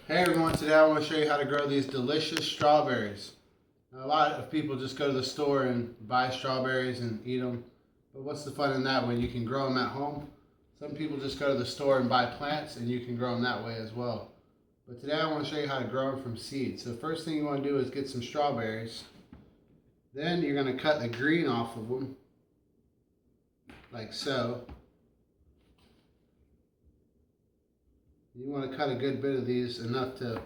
Hey everyone, today I want to show you how to grow these delicious strawberries. Now, a lot of people just go to the store and buy strawberries and eat them, but what's the fun in that when you can grow them at home? Some people just go to the store and buy plants and you can grow them that way as well. But today I want to show you how to grow them from seeds. So first thing you want to do is get some strawberries. Then you're going to cut the green off of them, like so. You want to cut a good bit of these, enough to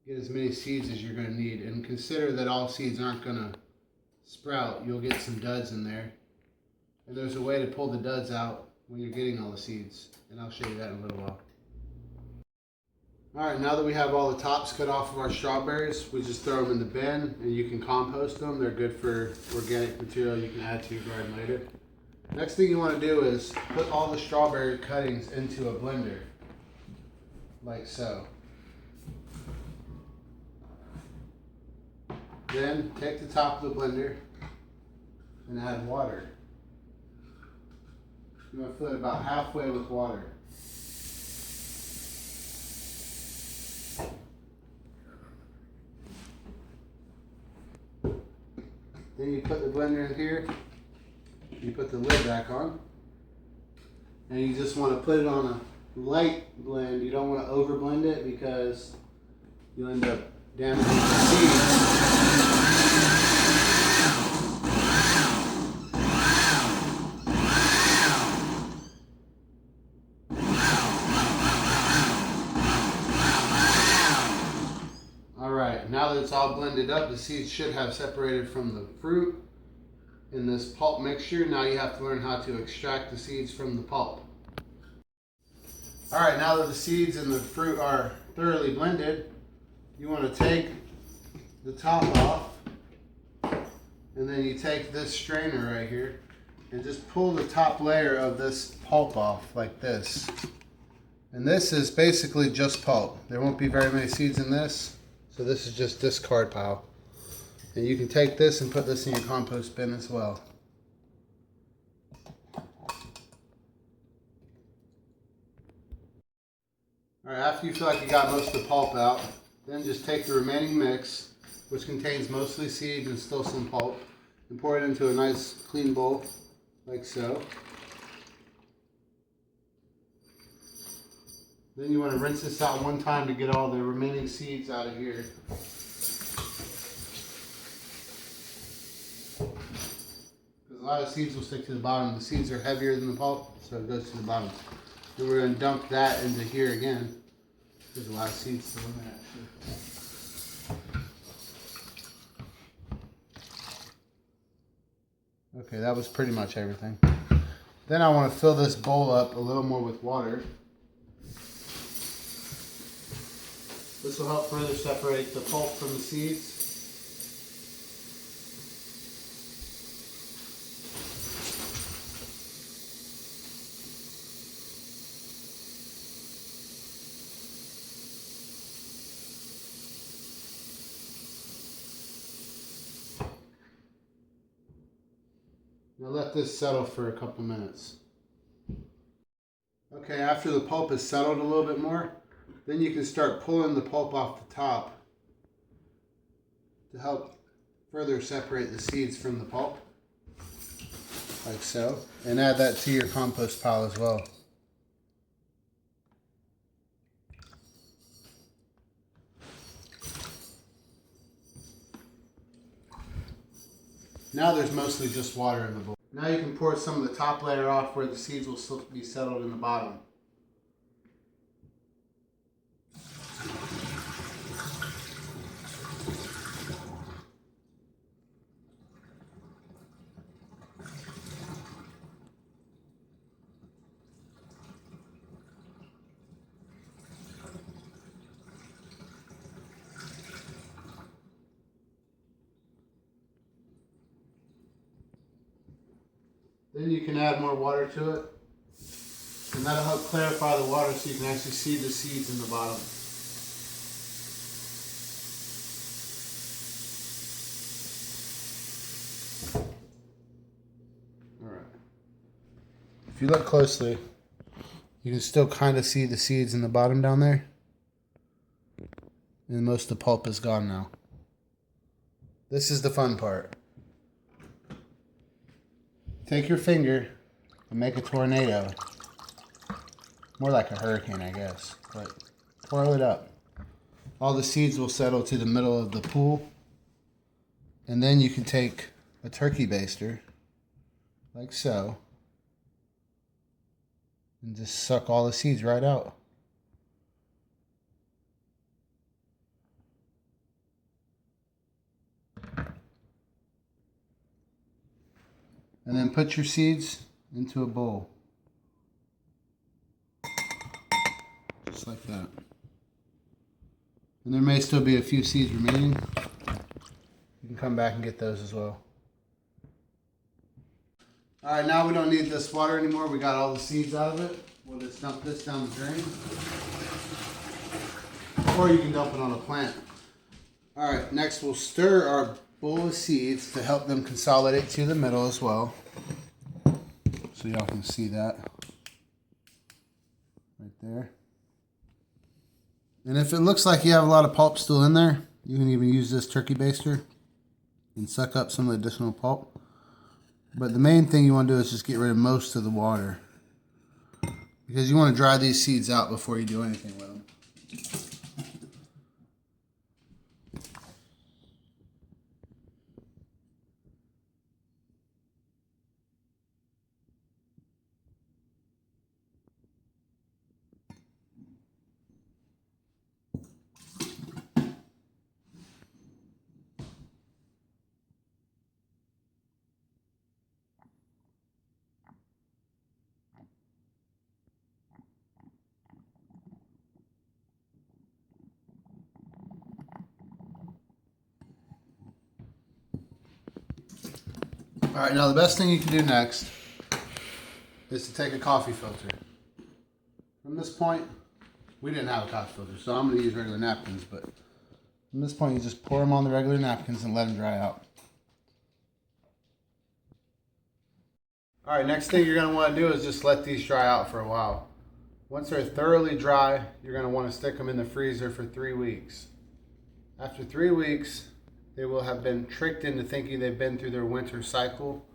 get as many seeds as you're going to need. And consider that all seeds aren't going to sprout. You'll get some duds in there. And there's a way to pull the duds out when you're getting all the seeds. And I'll show you that in a little while. Alright, now that we have all the tops cut off of our strawberries, we just throw them in the bin and you can compost them. They're good for organic material you can add to your garden later. Next thing you want to do is put all the strawberry cuttings into a blender. Like so. Then take the top of the blender and add water. You want to fill it about halfway with water. Then you put the blender in here, you put the lid back on, and you just want to put it on a light blend. You don't want to over blend it because you'll end up damaging the seeds. Alright, now that it's all blended up, the seeds should have separated from the fruit in this pulp mixture. Now you have to learn how to extract the seeds from the pulp. Alright, now that the seeds and the fruit are thoroughly blended, you want to take the top off, and then you take this strainer right here and just pull the top layer of this pulp off like this. And this is basically just pulp. There won't be very many seeds in this, so this is just discard pile. And you can take this and put this in your compost bin as well. Alright, after you feel like you got most of the pulp out, then just take the remaining mix, which contains mostly seed and still some pulp, and pour it into a nice clean bowl, like so. Then you want to rinse this out one time to get all the remaining seeds out of here. Because a lot of seeds will stick to the bottom. The seeds are heavier than the pulp, so it goes to the bottom. Then we're going to dump that into here again. There's a lot of seeds still in there, actually. Okay, that was pretty much everything. Then I want to fill this bowl up a little more with water. This will help further separate the pulp from the seeds. Now let this settle for a couple minutes. Okay, after the pulp is settled a little bit more, then you can start pulling the pulp off the top to help further separate the seeds from the pulp, like so, and add that to your compost pile as well. Now there's mostly just water in the bowl. Now you can pour some of the top layer off where the seeds will still be settled in the bottom. Then you can add more water to it, and that'll help clarify the water so you can actually see the seeds in the bottom. Alright. If you look closely, you can still kind of see the seeds in the bottom down there. and most of the pulp is gone now. This is the fun part. Take your finger and make a tornado. More like a hurricane, I guess. But twirl it up. All the seeds will settle to the middle of the pool. And then you can take a turkey baster, like so, and just suck all the seeds right out. And then put your seeds into a bowl. Just like that. And there may still be a few seeds remaining. You can come back and get those as well. Alright, now we don't need this water anymore. We got all the seeds out of it. We'll just dump this down the drain. Or you can dump it on a plant. Alright, next we'll stir our bowl of seeds to help them consolidate to the middle as well. So y'all can see that. Right there. And if it looks like you have a lot of pulp still in there, you can even use this turkey baster and suck up some of the additional pulp. But the main thing you want to do is just get rid of most of the water, because you want to dry these seeds out before you do anything with them. Alright, now the best thing you can do next is to take a coffee filter. From this point, we didn't have a coffee filter, so I'm going to use regular napkins, but from this point you just pour them on the regular napkins and let them dry out. Alright, next thing you're going to want to do is just let these dry out for a while. Once they're thoroughly dry, you're going to want to stick them in the freezer for 3 weeks. After 3 weeks, they will have been tricked into thinking they've been through their winter cycle.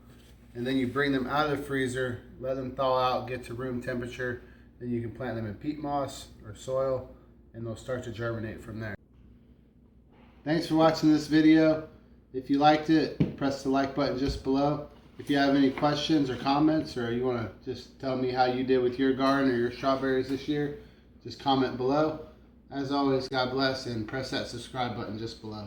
And then you bring them out of the freezer, let them thaw out, get to room temperature. Then you can plant them in peat moss or soil, and they'll start to germinate from there. Thanks for watching this video. If you liked it, press the like button just below. If you have any questions or comments, or you want to just tell me how you did with your garden or your strawberries this year, just comment below. As always, God bless, and press that subscribe button just below.